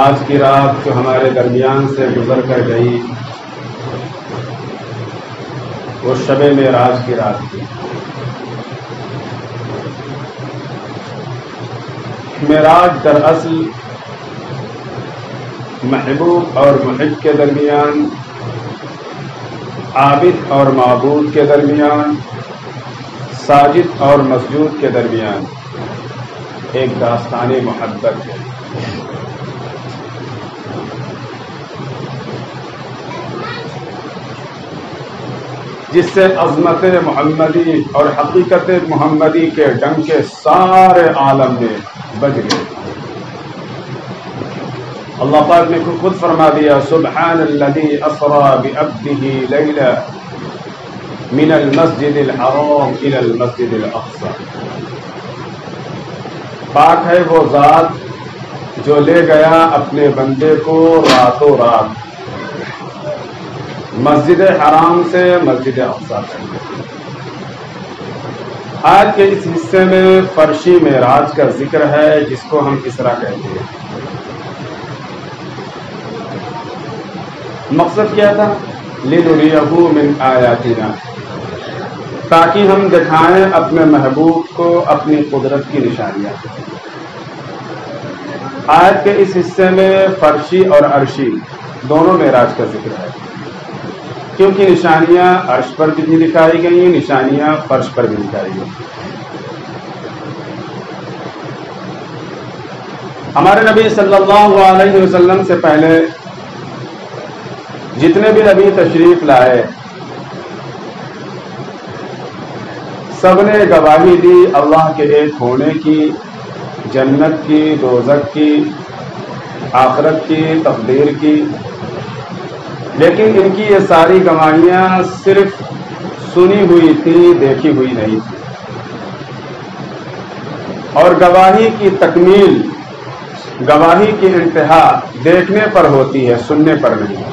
آج کی رات جو ہمارے درمیان سے گزر کر گئی وہ شب معراج کی رات تھی۔ معراج دراصل محبوب اور محب کے درمیان، عابد اور معبود کے درمیان، ساجد اور مسجود کے درمیان ایک داستان محبت ہے۔ جس سے عظمت محمدی اور حقیقت محمدی کے ڈنکے سارے عالم میں بج گئے۔ اللہ پاک نے خود فرما دیا، سبحان الذی اسری بعبدہ لیلا من المسجد الحرام الى المسجد الاقصی۔ پاک ہے وہ ذات جو لے گیا اپنے بندے کو راتوں رات مسجد حرام سے مسجد اقصی تک۔ آج کے اس حصے میں فرشی معراج کا ذکر ہے، جس کو ہم اسرا کہتے ہیں۔ مقصد کیا تھا؟ لِنُرِيَهُ مِنْ آیَاتِنَا، تاکہ ہم دکھائیں اپنے محبوب کو اپنی قدرت کی نشانیاں۔ آج کے اس حصے میں فرشی اور عرشی دونوں معراج کا ذکر ہے، کیونکہ نشانیاں عرش پر بھی دکھائی گئی، نشانیاں فرش پر بھی دکھائی گئی۔ ہمارے نبی صلی اللہ علیہ وسلم سے پہلے جتنے بھی نبی تشریف لائے سب نے گواہی دی اللہ کے ایک ہونے کی، جنت کی، دوزخ کی، آخرت کی، تقدیر کی، لیکن ان کی یہ ساری گواہیاں صرف سنی ہوئی تھی، دیکھی ہوئی نہیں تھی۔ اور گواہی کی تکمیل، گواہی کی انتہا دیکھنے پر ہوتی ہے، سننے پر نہیں۔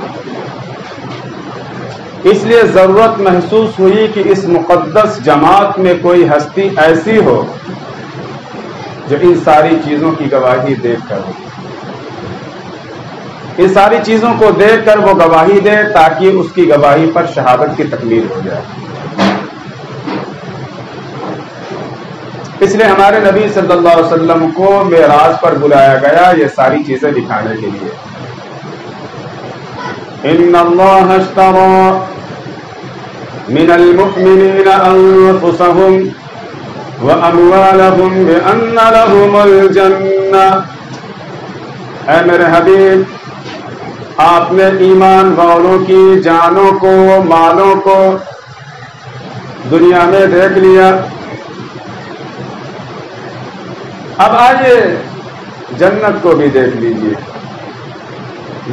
اس لیے ضرورت محسوس ہوئی کہ اس مقدس جماعت میں کوئی ہستی ایسی ہو جو ان ساری چیزوں کی گواہی دیکھ کر ہو، ان ساری چیزوں کو دیکھ کر وہ گواہی دے، تاکہ اس کی گواہی پر شہادت کی تکمیل ہو جائے۔ اس لیے ہمارے نبی صلی اللہ علیہ وسلم کو معراج پر بلایا گیا یہ ساری چیزیں دکھانے کے لیے۔ ان اللہ اشتری من المؤمنین انفسهم واموالهم بان لهم الجنہ۔ اے میرے حبیب، آپ نے ایمان والوں کی جانوں کو، مالوں کو دنیا میں دیکھ لیا، اب آئیے جنت کو بھی دیکھ لیجئے،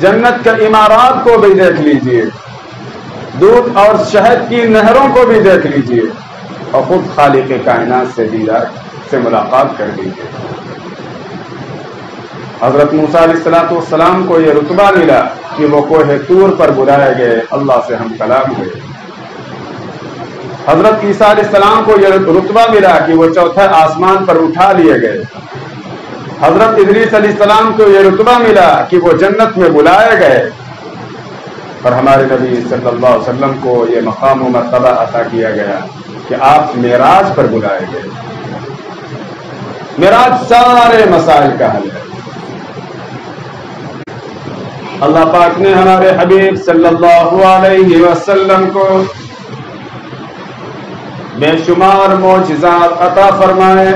جنت کے عمارات کو بھی دیکھ لیجئے، دودھ اور شہد کی نہروں کو بھی دیکھ لیجئے، اور خود خالق کائنات سے دیدار سے ملاقات کر لیجئے۔ حضرت موسیٰ علیہ السلام کو یہ رتبہ ملا کہ وہ کوہ طور پر بلائے گئے، اللہ سے ہم کلام ہوئے۔ حضرت عیسیٰ علیہ السلام کو یہ رتبہ ملا کہ وہ چوتھے آسمان پر اٹھا لیے گئے۔ حضرت ادریس علیہ السلام کو یہ رتبہ ملا کہ وہ جنت میں بلائے گئے، اور ہمارے نبی صلی اللہ علیہ وسلم کو یہ مقام و مرتبہ عطا کیا گیا کہ آپ معراج پر بلائے گئے۔ معراج سارے مسائل کا حل ہے۔ اللہ پاک نے ہمارے حبیب صلی اللہ علیہ وسلم کو بے شمار معجزات عطا فرمائے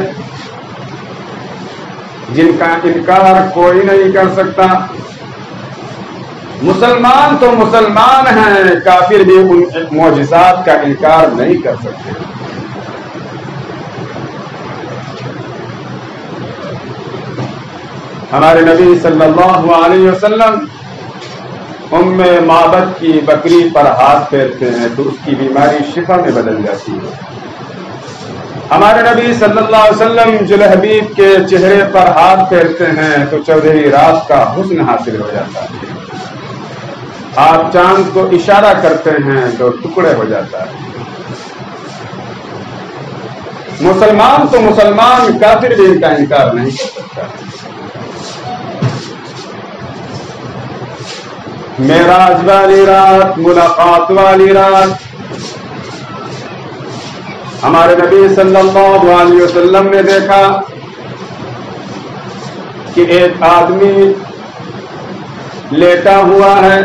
جن کا انکار کوئی نہیں کر سکتا۔ مسلمان تو مسلمان ہیں، کافر بھی ان معجزات کا انکار نہیں کر سکتے۔ ہمارے نبی صلی اللہ علیہ وسلم ام معبد کی بکری پر ہاتھ پھیرتے ہیں تو اس کی بیماری شفا میں بدل جاتی ہے۔ ہمارے نبی صلی اللہ علیہ وسلم جلحبیب کے چہرے پر ہاتھ پھیرتے ہیں تو چودھری رات کا حسن حاصل ہو جاتا ہے۔ آپ چاند کو اشارہ کرتے ہیں تو ٹکڑے ہو جاتا ہے۔ مسلمان تو مسلمان، کافر بھی ان کا انکار نہیں کر سکتا۔ معراج والی رات، ملاقات والی رات، ہمارے نبی صلی اللہ علیہ وسلم نے دیکھا کہ ایک آدمی لیٹا ہوا ہے،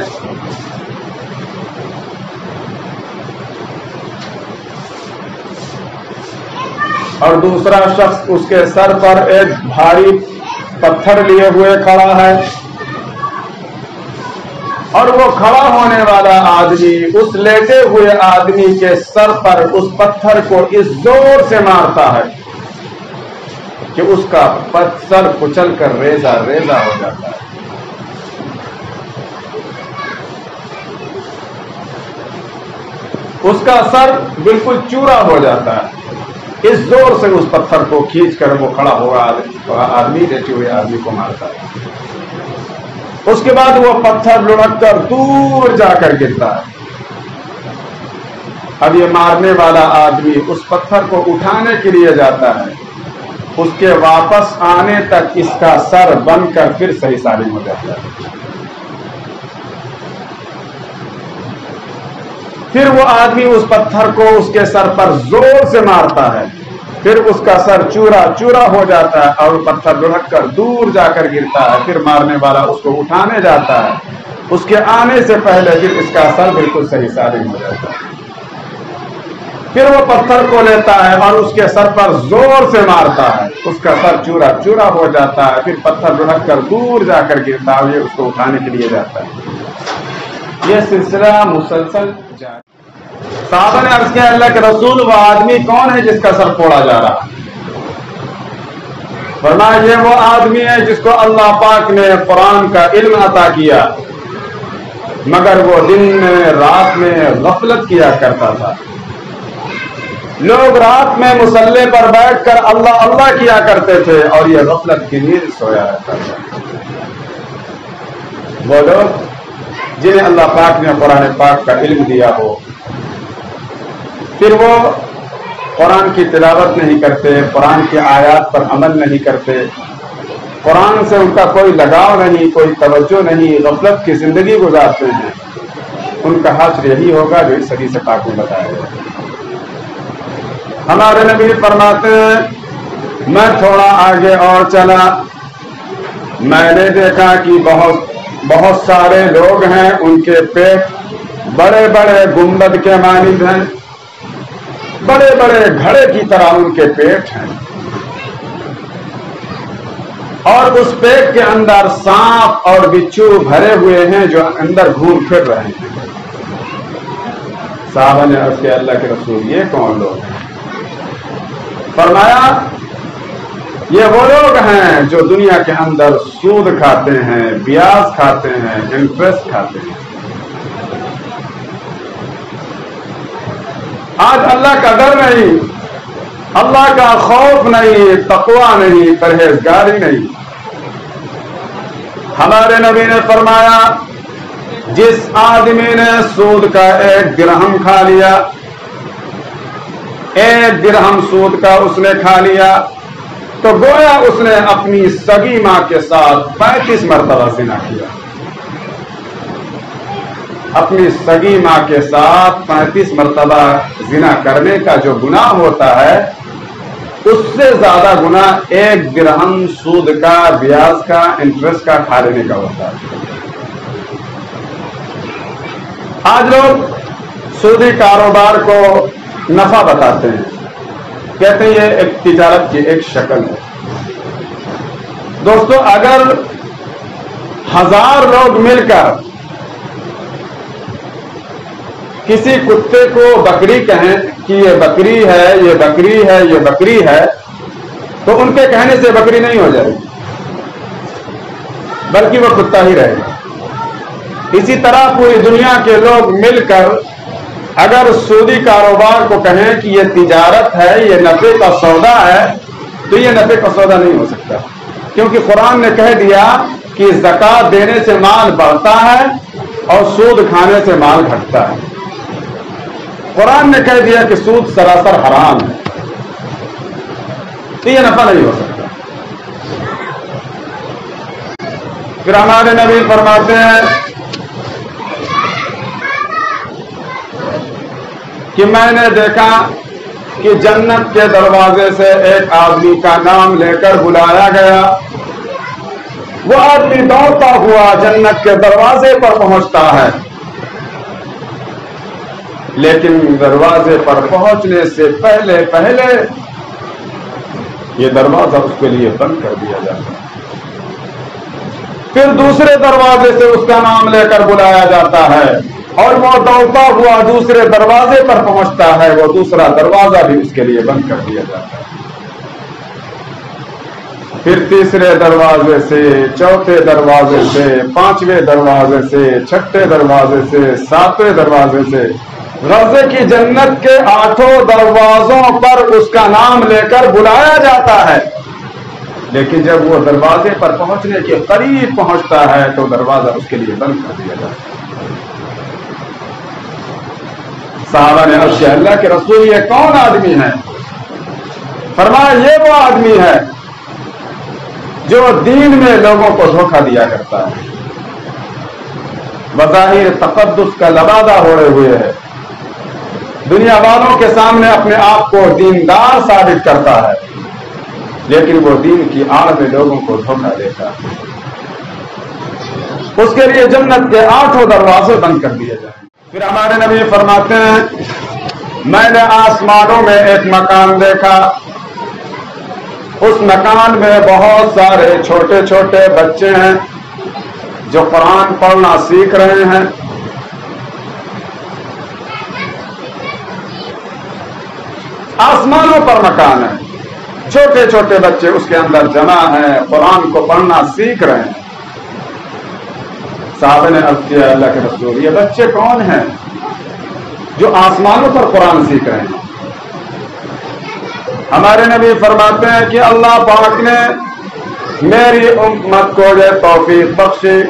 اور دوسرا شخص اس کے سر پر ایک بھاری پتھر لیے ہوئے کھڑا ہے، اور وہ کھڑا ہونے والا آدمی اس لیٹے ہوئے آدمی کے سر پر اس پتھر کو اس زور سے مارتا ہے کہ اس کا سر کچل کر ریزہ ریزہ ہو جاتا ہے۔ اس کا سر بالکل چورا ہو جاتا ہے، اس زور سے اس پتھر کو کھینچ کر وہ کھڑا ہوا آدمی لیٹے ہوئے آدمی کو مارتا ہے۔ اس کے بعد وہ پتھر لڑک کر دور جا کر گرتا ہے۔ اب یہ مارنے والا آدمی اس پتھر کو اٹھانے کے لیے جاتا ہے، اس کے واپس آنے تک اس کا سر بن کر پھر صحیح سالم ہو جاتا ہے۔ پھر وہ آدمی اس پتھر کو اس کے سر پر زور سے مارتا ہے، پھر اس کا سر چورا چورا ہو جاتا ہے اور پتھر لڑک کر دور جا کر گرتا ہے۔ پھر مارنے والا اس کو اٹھانے جاتا ہے، اس کے آنے سے پہلے پھر اس کا سر بالکل صحیح سالم ہو جاتا ہے۔ پھر وہ پتھر کو لیتا ہے اور اس کے سر پر زور سے مارتا ہے، اس کا سر چورا چورا ہو جاتا ہے، پھر پتھر لڑک کر دور جا کر گرتا ہے، یہ اس کو اٹھانے کے لیے جاتا ہے۔ یہ سلسلہ مسلسل جاری۔ صحابہ نے عرض کیا اللہ کے رسول وہ آدمی کون ہے جس کا سر پھوڑا جا رہا؟ فرمایا یہ وہ آدمی ہے جس کو اللہ پاک نے قرآن کا علم عطا کیا، مگر وہ دن میں رات میں غفلت کیا کرتا تھا۔ لوگ رات میں مصلی پر بیٹھ کر اللہ اللہ کیا کرتے تھے اور یہ غفلت کی نیند سویا رہتا تھا۔ وہ لوگ جنہیں اللہ پاک نے قرآن پاک کا علم دیا ہو، پھر وہ قرآن کی تلاوت نہیں کرتے، قرآن کی آیات پر عمل نہیں کرتے، قرآن سے ان کا کوئی لگاؤ نہیں، کوئی توجہ نہیں، غفلت کی زندگی گزارتے ہیں، ان کا حشر یہی ہوگا جو اس حدیث پاک میں بتایا گیا۔ ہمارے نبی فرماتے ہیں میں تھوڑا آگے اور چلا، میں نے دیکھا کہ بہت سارے لوگ ہیں، ان کے پیٹ بڑے بڑے گنبد کے مانند ہیں، بڑے بڑے گھڑے کی طرح ان کے پیٹ ہیں، اور اس پیٹ کے اندر سانپ اور بچھو بھرے ہوئے ہیں جو اندر گھوم پھر رہے ہیں۔ صحابہ نے عرض کیا اللہ کے رسول یہ کون لوگ ہیں؟ فرمایا یہ وہ لوگ ہیں جو دنیا کے اندر سود کھاتے ہیں، بیاج کھاتے ہیں، انٹرسٹ کھاتے ہیں۔ آج اللہ کا ڈر نہیں، اللہ کا خوف نہیں، تقویٰ نہیں، پرہیزگاری نہیں۔ ہمارے نبی نے فرمایا جس آدمی نے سود کا 1 درہم کھا لیا، 1 درہم سود کا اس نے کھا لیا، تو گویا اس نے اپنی سگی ماں کے ساتھ 35 مرتبہ زنا کیا۔ اپنی سگی ماں کے ساتھ 35 مرتبہ زنا کرنے کا جو گناہ ہوتا ہے، اس سے زیادہ گناہ 1 درہم سود کا، بیاج کا، انٹرسٹ کا کھا لینے کا ہوتا ہے۔ آج لوگ سودی کاروبار کو نفع بتاتے ہیں، کہتے ہیں یہ ایک تجارت کی ایک شکل ہے۔ دوستو اگر 1000 لوگ مل کر کسی کتے کو بکری کہیں کہ یہ بکری ہے، یہ بکری ہے، یہ بکری ہے، تو ان کے کہنے سے بکری نہیں ہو جائے گی، بلکہ وہ کتا ہی رہے گا۔ اسی طرح پوری دنیا کے لوگ مل کر اگر سودی کاروبار کو کہیں کہ یہ تجارت ہے، یہ نفع کا سودا ہے، تو یہ نفع کا سودا نہیں ہو سکتا، کیونکہ قرآن نے کہہ دیا کہ زکوٰۃ دینے سے مال بڑھتا ہے اور سود کھانے سے مال گھٹتا ہے۔ قرآن نے کہہ دیا کہ سود سراسر حرام ہے۔ تو یہ نفع نہیں ہو سکتا۔ پھر ہمارے نبی فرماتے ہیں کہ میں نے دیکھا کہ جنت کے دروازے سے ایک آدمی کا نام لے کر بلایا گیا، وہ آدمی دوڑتا ہوا جنت کے دروازے پر پہنچتا ہے، لیکن دروازے پر پہنچنے سے پہلے یہ دروازہ اس کے لیے بند کر دیا جاتا ہے۔ پھر دوسرے دروازے سے اس کا نام لے کر بلایا جاتا ہے اور وہ دوڑتا ہوا دوسرے دروازے پر پہنچتا ہے، وہ دوسرا دروازہ بھی اس کے لیے بند کر دیا جاتا ہے۔ پھر تیسرے دروازے سے، چوتھے دروازے سے، پانچویں دروازے سے، چھٹے دروازے سے، ساتویں دروازے سے، غزے کی جنت کے 8 دروازوں پر اس کا نام لے کر بلایا جاتا ہے، لیکن جب وہ دروازے پر پہنچنے کے قریب پہنچتا ہے تو دروازہ اس کے لیے بند کر دیا جاتا ہے۔ صحابہ نے عرض کیا اللہ کے رسول یہ کون آدمی ہے؟ فرمایا یہ وہ آدمی ہے جو دین میں لوگوں کو دھوکہ دیا کرتا ہے، بظاہر تقدس کا لبادہ اوڑھے ہوئے ہے، دنیا والوں کے سامنے اپنے آپ کو دیندار ثابت کرتا ہے، لیکن وہ دین کی آڑ میں لوگوں کو دھوکہ دیتا ہے۔ اس کے لیے جنت کے 8 دروازے بند کر دیے جائیں۔ پھر ہمارے نبی فرماتے ہیں میں نے آسمانوں میں ایک مکان دیکھا، اس مکان میں بہت سارے چھوٹے چھوٹے بچے ہیں جو قرآن پڑھنا سیکھ رہے ہیں۔ آسمانوں پر مکان ہے، چھوٹے چھوٹے بچے اس کے اندر جمع ہیں، قرآن کو پڑھنا سیکھ رہے ہیں۔ صحابہ نے عرض کیا اللہ کے رسول یہ بچے کون ہیں جو آسمانوں پر قرآن سیکھ رہے ہیں؟ ہمارے نبی فرماتے ہیں کہ اللہ پاک نے میری امت کو یہ توفیق بخشی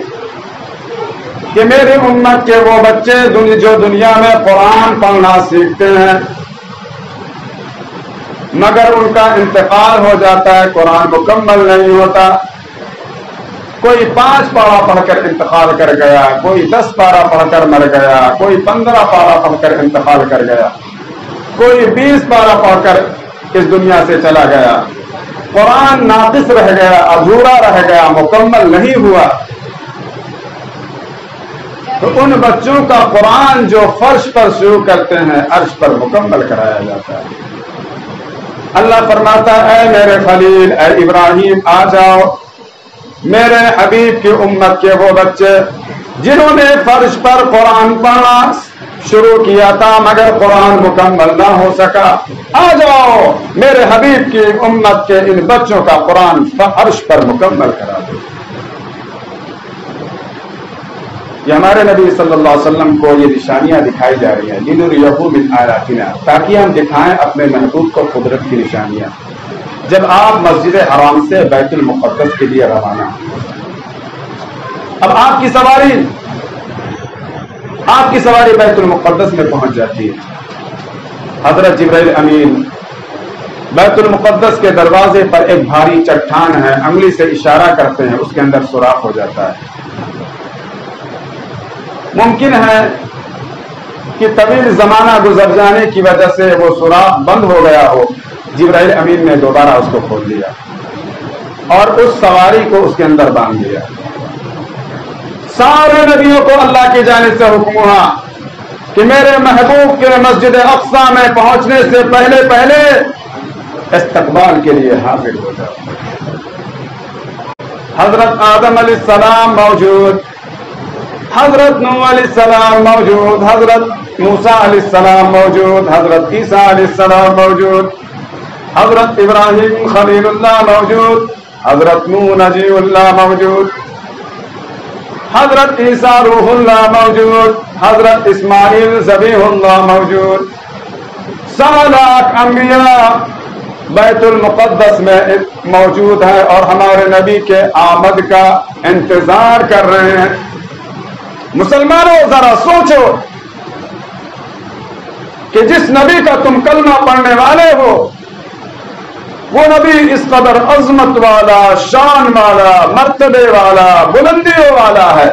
کہ میری امت کے وہ بچے جو دنیا میں قرآن پڑھنا سیکھتے ہیں مگر ان کا انتقال ہو جاتا ہے، قرآن مکمل نہیں ہوتا، کوئی 5 پارہ پڑھ کر انتقال کر گیا، کوئی 10 پارہ پڑھ کر مر گیا، کوئی 15 پارہ پڑھ کر انتقال کر گیا، کوئی 20 پارہ پڑھ کر اس دنیا سے چلا گیا، قرآن ناقص رہ گیا، ادھورا رہ گیا، مکمل نہیں ہوا، تو ان بچوں کا قرآن جو فرش پر شروع کرتے ہیں عرش پر مکمل کرایا جاتا ہے۔ اللہ فرماتا ہے اے میرے خلیل اے ابراہیم آ جاؤ، میرے حبیب کی امت کے وہ بچے جنہوں نے فرش پر قرآن پڑھنا شروع کیا تھا مگر قرآن مکمل نہ ہو سکا، آ جاؤ میرے حبیب کی امت کے ان بچوں کا قرآن فرش پر مکمل کرا دو۔ یہ ہمارے نبی صلی اللہ علیہ وسلم کو یہ نشانیاں دکھائی جا رہی ہیں لِنُرِيَهُ مِنْ آيَاتِنَا، تاکہ ہم دکھائیں اپنے محبوب کو قدرت کی نشانیاں۔ جب آپ مسجد حرام سے بیت المقدس کے لیے روانہ، اب آپ کی سواری بیت المقدس میں پہنچ جاتی ہے، حضرت جبرائیل امین بیت المقدس کے دروازے پر ایک بھاری چٹان ہے، انگلی سے اشارہ کرتے ہیں، اس کے اندر سوراخ ہو جاتا ہے۔ ممکن ہے کہ طویل زمانہ گزر جانے کی وجہ سے وہ سوراخ بند ہو گیا ہو، جبرائیل امین نے دوبارہ اس کو کھول دیا اور اس سواری کو اس کے اندر باندھ دیا۔ سارے نبیوں کو اللہ کی جانب سے حکم ہوا کہ میرے محبوب کے مسجد اقصی میں پہنچنے سے پہلے استقبال کے لیے حاضر ہو جاؤ۔ حضرت آدم علیہ السلام موجود، حضرت نوح علیہ السلام موجود، حضرت موسیٰ علیہ السلام موجود، حضرت عیسیٰ علیہ السلام موجود، حضرت ابراہیم خلیل اللہ موجود، حضرت نوح نجی اللہ موجود، حضرت عیسیٰ روح اللہ موجود، حضرت اسماعیل ذبیح اللہ موجود، 100 لاکھ انبیاء بیت المقدس میں موجود ہیں اور ہمارے نبی کے آمد کا انتظار کر رہے ہیں۔ مسلمانوں ذرا سوچو کہ جس نبی کا تم کلمہ پڑھنے والے ہو وہ نبی اس قدر عظمت والا، شان والا، مرتبے والا، بلندیوں والا ہے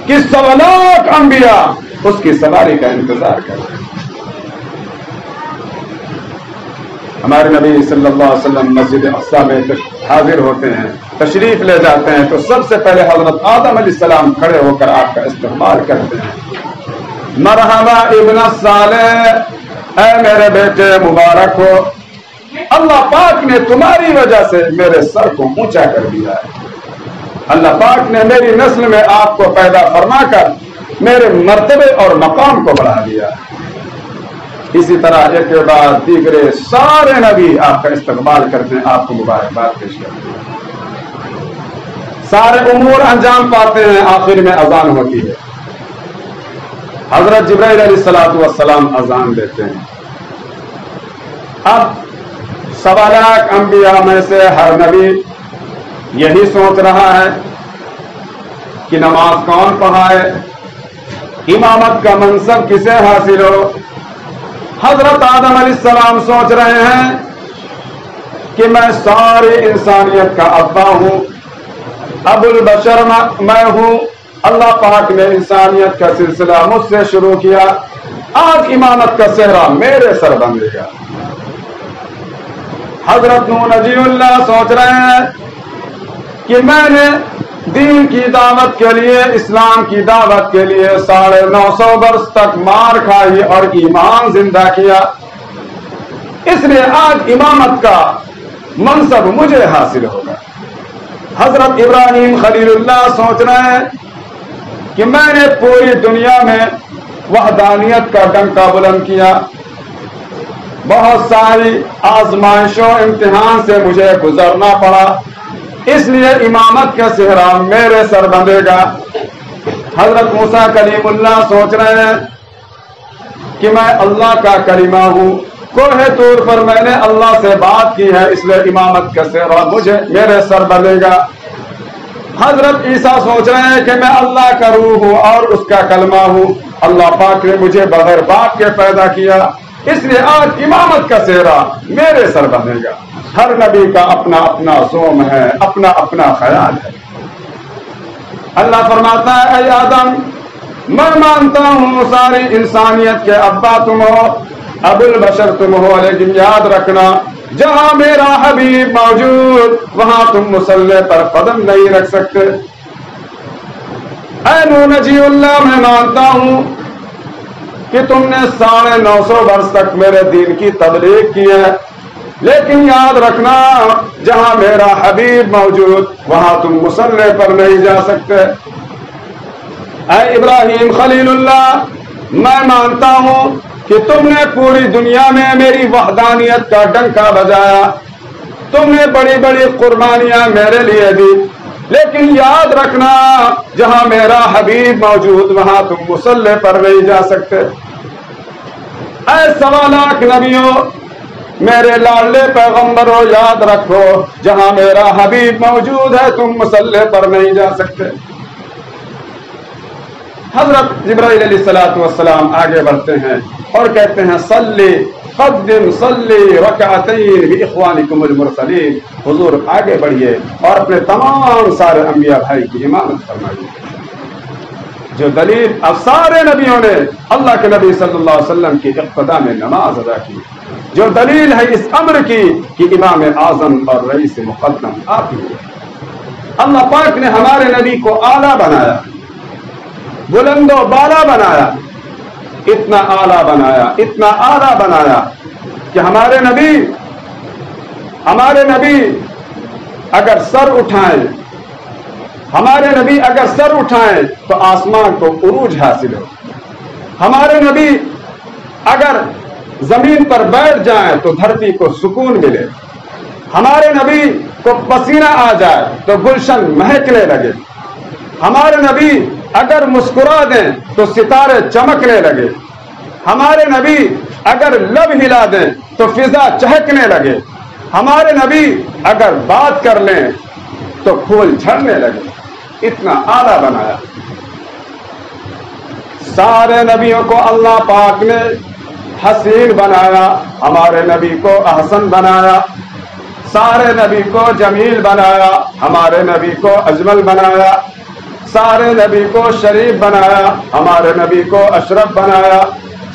کہ 100 لاکھ انبیاء اس کی سواری کا انتظار کر رہے ہیں۔ ہمارے نبی صلی اللہ علیہ وسلم مسجد اقصی میں حاضر ہوتے ہیں، تشریف لے جاتے ہیں تو سب سے پہلے حضرت آدم علیہ السلام کھڑے ہو کر آپ کا استقبال کرتے ہیں۔ مرحبا ابن الصالح، اے میرے بیٹے مبارک ہو، اللہ پاک نے تمہاری وجہ سے میرے سر کو اونچا کر دیا ہے، اللہ پاک نے میری نسل میں آپ کو پیدا فرما کر میرے مرتبے اور مقام کو بڑھا دیا ہے۔ اسی طرح ایک کے بعد دیگرے سارے نبی آپ کا استقبال کرتے ہیں، آپ کو مبارکباد پیش کرتے ہیں، سارے امور انجام پاتے ہیں، آخر میں اذان ہوتی ہے، حضرت جبرائیل علیہ السلام اذان دیتے ہیں۔ اب 1.25 لاکھ انبیاء میں سے ہر نبی یہی سوچ رہا ہے کہ نماز کون پڑھائے، امامت کا منصب کسے حاصل ہو۔ حضرت آدم علیہ السلام سوچ رہے ہیں کہ میں ساری انسانیت کا ابا ہوں، ابو البشر میں ہوں، اللہ پاک نے انسانیت کا سلسلہ مجھ سے شروع کیا، آج امامت کا صحرا میرے سر بندھے گا۔ حضرت نوح نجی اللہ سوچ رہے ہیں کہ میں نے دین کی دعوت کے لیے، اسلام کی دعوت کے لیے 950 برس تک مار کھائی اور ایمان زندہ کیا، اس لیے آج امامت کا منصب مجھے حاصل ہوگا۔ حضرت ابراہیم خلیل اللہ سوچ رہے ہیں کہ میں نے پوری دنیا میں وحدانیت کا ڈنکا بلند کیا، بہت ساری آزمائشوں امتحان سے مجھے گزرنا پڑا، اس لیے امامت کا صحرا میرے سر بندھے گا۔ حضرت موسیٰ کلیم اللہ سوچ رہے ہیں کہ میں اللہ کا کلمہ ہوں، کوہ طور پر میں نے اللہ سے بات کی ہے، اس لیے امامت کا صحرا میرے سر بندھے گا۔ حضرت عیسیٰ سوچ رہے ہیں کہ میں اللہ کا روح ہوں اور اس کا کلمہ ہوں، اللہ پاک نے مجھے بغیر باپ کے پیدا کیا، اس لیے آج امامت کا صحرا میرے سر بندھے گا۔ ہر نبی کا اپنا اپنا زوم ہے، اپنا اپنا خیال ہے۔ اللہ فرماتا ہے اے آدم، میں مانتا ہوں ساری انسانیت کے ابا تم ہو، ابو البشر تم ہو، لیکن یاد رکھنا جہاں میرا حبیب موجود وہاں تم مصلی پر قدم نہیں رکھ سکتے۔ اے نوح نجی اللہ، میں مانتا ہوں کہ تم نے 950 برس تک میرے دین کی تبلیغ کی ہے، لیکن یاد رکھنا جہاں میرا حبیب موجود وہاں تم مصلی پر نہیں جا سکتے۔ اے ابراہیم خلیل اللہ، میں مانتا ہوں کہ تم نے پوری دنیا میں میری وحدانیت کا ڈنکا بجایا، تم نے بڑی بڑی قربانیاں میرے لیے دی، لیکن یاد رکھنا جہاں میرا حبیب موجود وہاں تم مصلی پر نہیں جا سکتے۔ اے 1.25 لاکھ نبیوں، میرے لاڈلے پیغمبروں، یاد رکھو جہاں میرا حبیب موجود ہے تم مصلی پر نہیں جا سکتے۔ حضرت جبرائیل علیہ السلام آگے بڑھتے ہیں اور کہتے ہیں صلی قدم صلی رکعتین باخوانکم المرسلین، حضور آگے بڑھیے اور اپنے تمام سارے انبیاء بھائی کی امامت فرمائیے۔ جو دلیل اب سارے نبیوں نے اللہ کے نبی صلی اللہ علیہ وسلم کی اقتداء میں نماز ادا کی، جو دلیل ہے اس امر کی کہ امام اعظم اور رئیس مقدم آپ ہی ہیں۔ اللہ پاک نے ہمارے نبی کو اعلیٰ بنایا، بلند و بالا بنایا، اتنا اعلیٰ بنایا، اتنا اعلیٰ بنایا کہ ہمارے نبی اگر سر اٹھائیں، ہمارے نبی اگر سر اٹھائیں تو آسمان کو عروج حاصل ہو، ہمارے نبی اگر زمین پر بیٹھ جائیں تو دھرتی کو سکون ملے، ہمارے نبی کو پسینہ آ جائے تو گلشن مہکنے لگے، ہمارے نبی اگر مسکرا دیں تو ستارے چمکنے لگے، ہمارے نبی اگر لب ہلا دیں تو فضا چہکنے لگے، ہمارے نبی اگر بات کر لیں تو پھول جھڑنے لگے، اتنا اعلیٰ بنایا۔ سارے نبیوں کو اللہ پاک نے حسین بنایا، ہمارے نبی کو احسن بنایا۔ سارے نبی کو جمیل بنایا، ہمارے نبی کو اجمل بنایا، سارے نبی کو شریف بنایا، ہمارے نبی کو اشرف بنایا،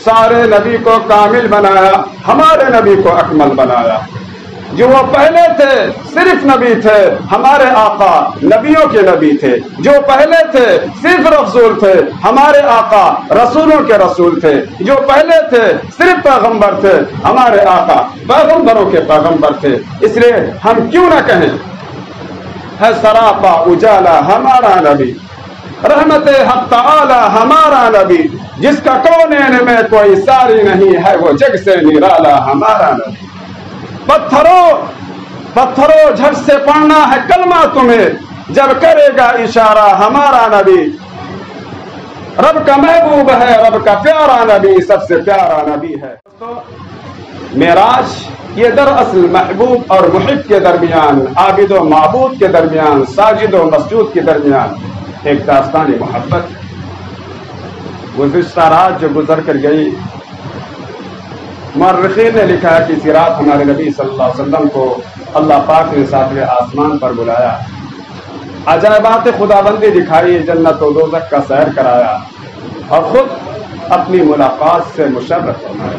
سارے نبی کو کامل بنایا، ہمارے نبی کو اکمل بنایا۔ جو وہ پہلے تھے صرف نبی تھے، ہمارے آقا نبیوں کے نبی تھے۔ جو پہلے تھے صرف رسول تھے، ہمارے آقا رسولوں کے رسول تھے۔ جو پہلے تھے صرف پیغمبر تھے، ہمارے آقا پیغمبروں کے پیغمبر تھے۔ اس لیے ہم کیوں نہ کہیں ہے سراپا اجالا ہمارا نبی، رحمت حق تعالی ہمارا نبی، جس کا کونین میں کوئی ساری نہیں ہے، وہ جگ سے نرالا ہمارا نبی۔ پتھروں جھٹ سے پڑھنا ہے کلمہ تمہیں، جب کرے گا اشارہ ہمارا نبی۔ رب کا محبوب ہے، رب کا پیارا نبی، سب سے پیارا نبی ہے۔ معراج یہ دراصل محبوب اور محب کے درمیان، عابد و معبود کے درمیان، ساجد و مسجود کے درمیان ایک داستان محبت ہے۔ گزشتہ رات جو گزر کر گئی، مورخین نے لکھا ہے کہ اسی رات ہمارے نبی صلی اللہ علیہ وسلم کو اللہ پاک نے ساتویں آسمان پر بلایا، عجائبات خداوندی دکھائی، جنت و دوزخ کا سیر کرایا اور خود اپنی ملاقات سے مشرف فرمایا۔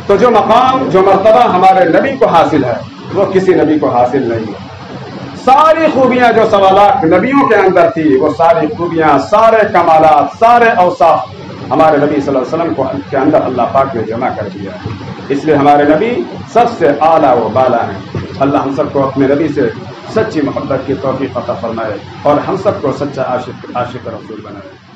تو جو مقام، جو مرتبہ ہمارے نبی کو حاصل ہے، وہ کسی نبی کو حاصل نہیں ہے۔ ساری خوبیاں جو سوالات نبیوں کے اندر تھی، وہ ساری خوبیاں، سارے کمالات، سارے اوصاف ہمارے نبی صلی اللہ علیہ وسلم کے اندر اللہ پاک نے جمع کر دیا ہے۔ اس لیے ہمارے نبی سب سے اعلیٰ و بالا ہیں۔ اللہ ہم سب کو اپنے نبی سے سچی محبت کی توفیق عطا فرمائے اور ہم سب کو سچا عاشق رسول بنائے۔